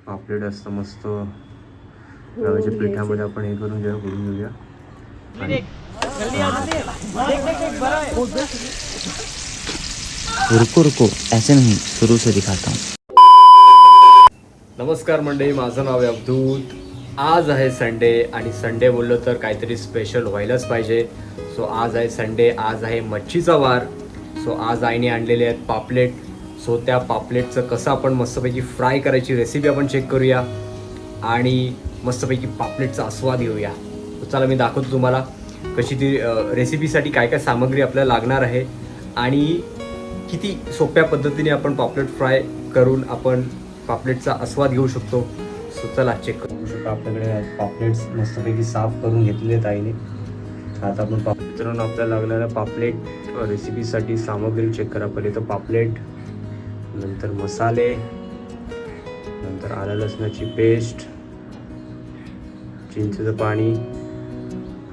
पापलेट असतं मस्त रव्याच्या पिठामध्ये आपण हे करून घेऊया, बुडून घेऊया. रुको रुको ऐसे नहीं, शुरू से दिखाता हूँ. नमस्कार मंडळी, माझं नाव आहे अवधूत. आज आहे संडे आणि संडे बोललो तर काहीतरी स्पेशल व्हायलाच पाहिजे. सो आज आहे संडे, आज आहे मच्छीचा वार. सो आज आईने आणलेले आहेत पापलेट. सो त्या पापलेटचं कसं आपण मस्तपैकी फ्राय करायची रेसिपी आपण चेक करूया आणि मस्तपैकी पापलेटचा आस्वाद घेऊया. तर चला मी दाखवतो तुम्हाला कशी ती रेसिपीसाठी काय काय सामग्री आपल्याला लागणार आहे आणि किती सोप्या पद्धतीने आपण पापलेट फ्राय करून आपण पापलेटचा आस्वाद घेऊ शकतो. सो चला चेक करू शकतो. आपल्याकडे पापलेट्स मस्तपैकी साफ करून घेतलेले आहेत आईने. आता आपण मित्रांनो आपल्याला लागणाऱ्या पापलेट रेसिपीसाठी सामग्री चेक करा. पहिले तर पापलेट, नंतर मसाले, नंतर आलं लसणाची पेस्ट, चिंचेचं पाणी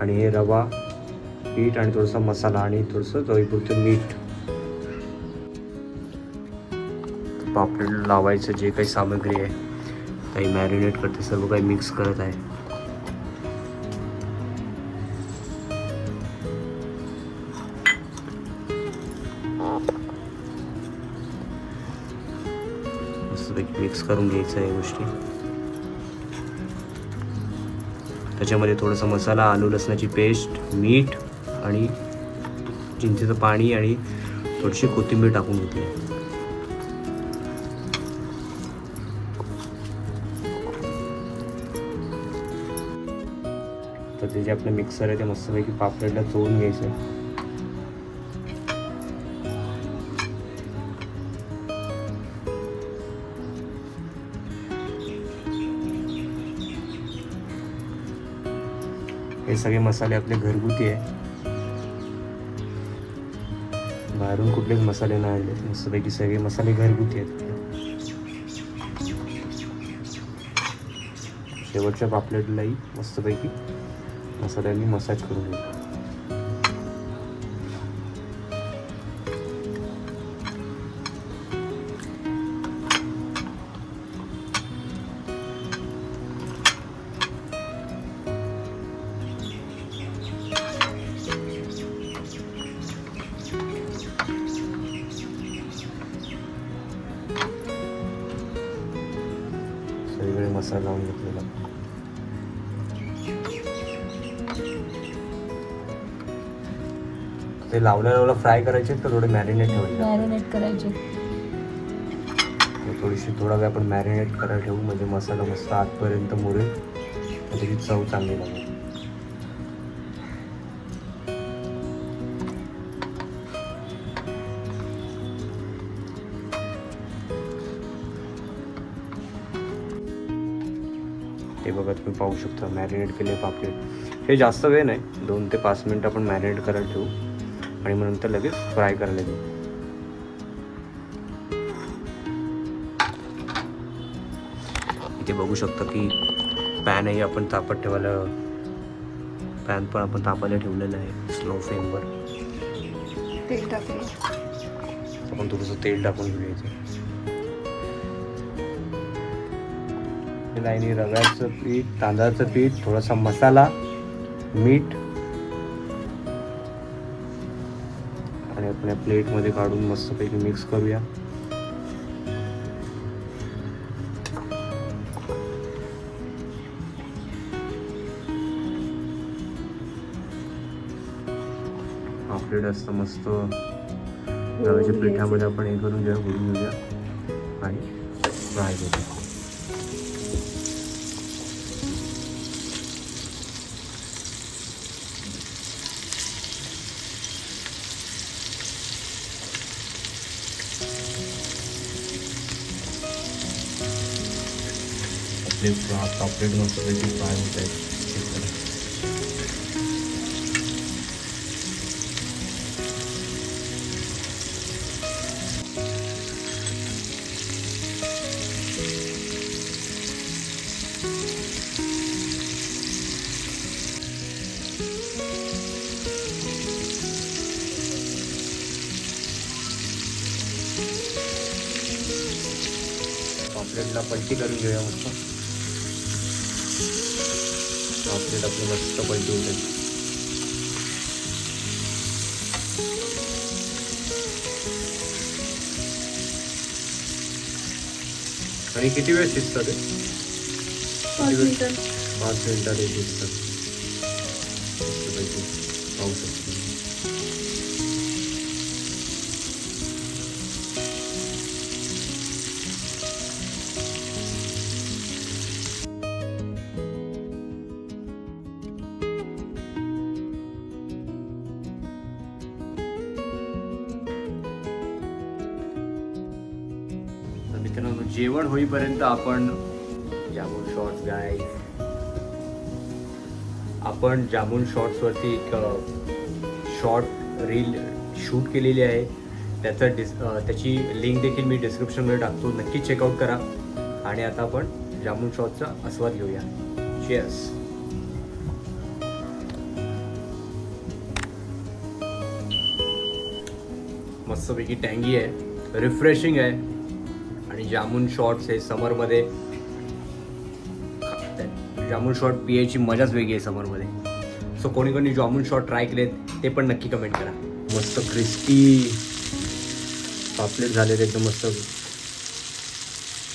आणि हे रवा, पीठ आणि थोडासा मसाला आणि थोडंसं चवीपुरतं मीठ. पापलेट लावायचं जे काही सामग्री आहे काही मॅरिनेट करते, सर्व काही मिक्स करत आहे. मस्तपैकी मिक्स करून घ्यायचं आहे गोष्टी. त्याच्यामध्ये थोडासा मसाला, आलू लसणाची पेस्ट, मीठ आणि चिंचेचं पाणी आणि थोडीशी कोथिंबीर टाकून घेतली. तर ते जे आपलं मिक्सर आहे ते मस्तपैकी पापलेटला चोळून घ्यायचं आहे. हे सगळे मसाले आपले घरगुती आहे, बाहेरून कुठलेच मसाले नाही आणले. मस्तपैकी सगळे मसाले घरगुती आहेत. शेवटच्या पापलेटलाही मस्तपैकी मसाल्यांनी मसाज करून घेऊ. सगळीकडे मसाला लावून घेतलेला. ते लावल्या फ्राय करायचे का थोडे मॅरिनेट ठेवायचे? मॅरिनेट करायचे. थोडा वेळ आपण मॅरिनेट करायला ठेवू म्हणजे मसाला मस्त आतपर्यंत मुरेल आणि त्याची चव चांगली लागेल. हे बघा तुम्ही पाहू शकता मॅरिनेट केले पापलेट. हे जास्त वेळ नाही, 2 ते 5 मिनिट आपण मॅरिनेट करायला ठेवू आणि मग नंतर लगेच फ्राय करायला घेऊ. इथे बघू शकता की पॅनही आपण तापत ठेवायला, पॅन पण आपण तापायला ठेवलेलं आहे स्लो फ्लेमवर. तेल टाकले. आपण थोडंसं तेल टाकून घेऊया. लाईनी रव्याचं पीठ, तांदळाचं पीठ, थोडासा मसाला, मीठ आणि आपल्या प्लेटमध्ये काढून मस्तपैकी मिक्स करूया. पापलेट असतं मस्त रव्याच्या पिठामध्ये आपण हे करून घेऊया, बुडून घेऊया आणि फ्राय करूया. पापलेट मस्तपैकी फ्राय होत आहेत. पापलेटला पलटी करून घेऊया मस्त. पापलेट आपली मस्त पलटी होते. आणि किती वेळ शिजतं ते? 5 मिनिटं. 5 मिनिटात हे शिजतं. मस्तपैकी पाहू शकतो. मित्रांनो जेवण होईपर्यंत आपण जामून शॉर्ट्स गाईज आपण जामून शॉर्ट्सवरती एक शॉर्ट रील शूट केलेली आहे. त्याची लिंक देखील मी डिस्क्रिप्शनमध्ये टाकतो. नक्की चेकआउट करा. आणि आता आपण जामून शॉर्ट्सचा आस्वाद घेऊया. चीअर्स. मस्तपैकी टँगी आहे, रिफ्रेशिंग आहे. आणि जामून शॉर्ट्स हे समरमध्ये जामून शॉर्ट पियाची मजाच वेगळी आहे समरमध्ये. सो कोणी कोणी जामून शॉर्ट ट्राय केलेत ते पण नक्की कमेंट करा. मस्त क्रिस्पी पापलेट झालेले एकदम मस्त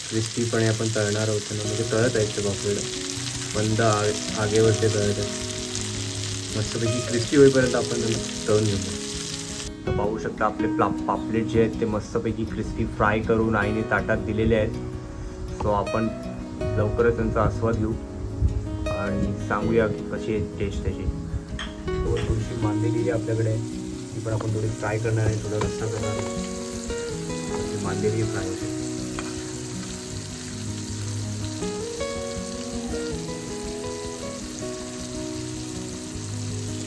क्रिस्पीपणे आपण तळणार आहोत ना. म्हणजे तळत आहेत ते पापलेट मंद आगेवर ते तळत आहेत. मस्तपैकी क्रिस्पी होईपर्यंत आपण त्यांना तळून घेऊ. तर पाहू शकता आपले पापलेट जे आहेत ते मस्तपैकी क्रिस्पी फ्राय करून आईने ताटात दिलेले आहेत. सो आपण लवकरच त्यांचा आस्वाद घेऊ आणि सांगूया कशी आहे टेस्ट त्याची. थोडीशी मांदेली आपल्याकडे आहे ती पण आपण थोडी फ्राय करणार आहे. थोडा रस्सा करणार आहे. मांदेली फ्राय होते.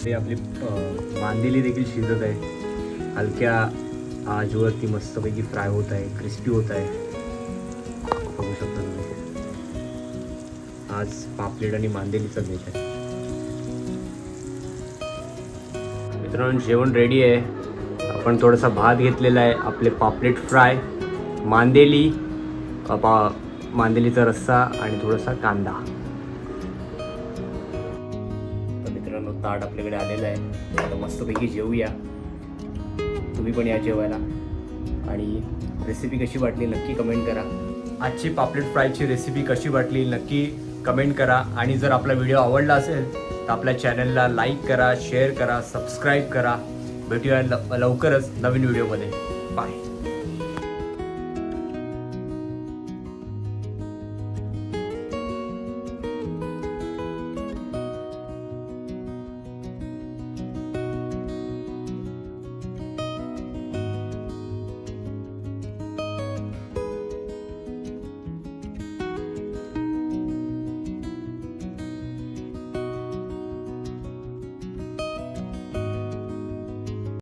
ते आपली मांदेली देखील शिजत आहे. हलक्या आजवरती मस्तपैकी फ्राय होत आहे, क्रिस्पी होत आहे. बघू शकता तुम्ही. आज पापलेट आणि मांदेलीचा बेत आहे. मित्रांनो जेवण रेडी आहे. आपण थोडासा भात घेतलेला आहे, आपले पापलेट फ्राय, मांदेली, मांदेलीचा रस्सा आणि थोडासा कांदा. तर मित्रांनो ताट आपल्याकडे आलेलं आहे. आता मस्तपैकी जेवूया. तुम्ही पण या जेवायला. आणि रेसिपी कशी वाटली नक्की कमेंट करा. आजची पापलेट फ्रायची रेसिपी कशी वाटली नक्की कमेंट करा. आणि जर आपला व्हिडिओ आवडला असेल तर आपल्या चॅनलला लाईक करा, शेअर करा, सबस्क्राईब करा. भेटूया लवकरच नवीन व्हिडिओमध्ये. बाय.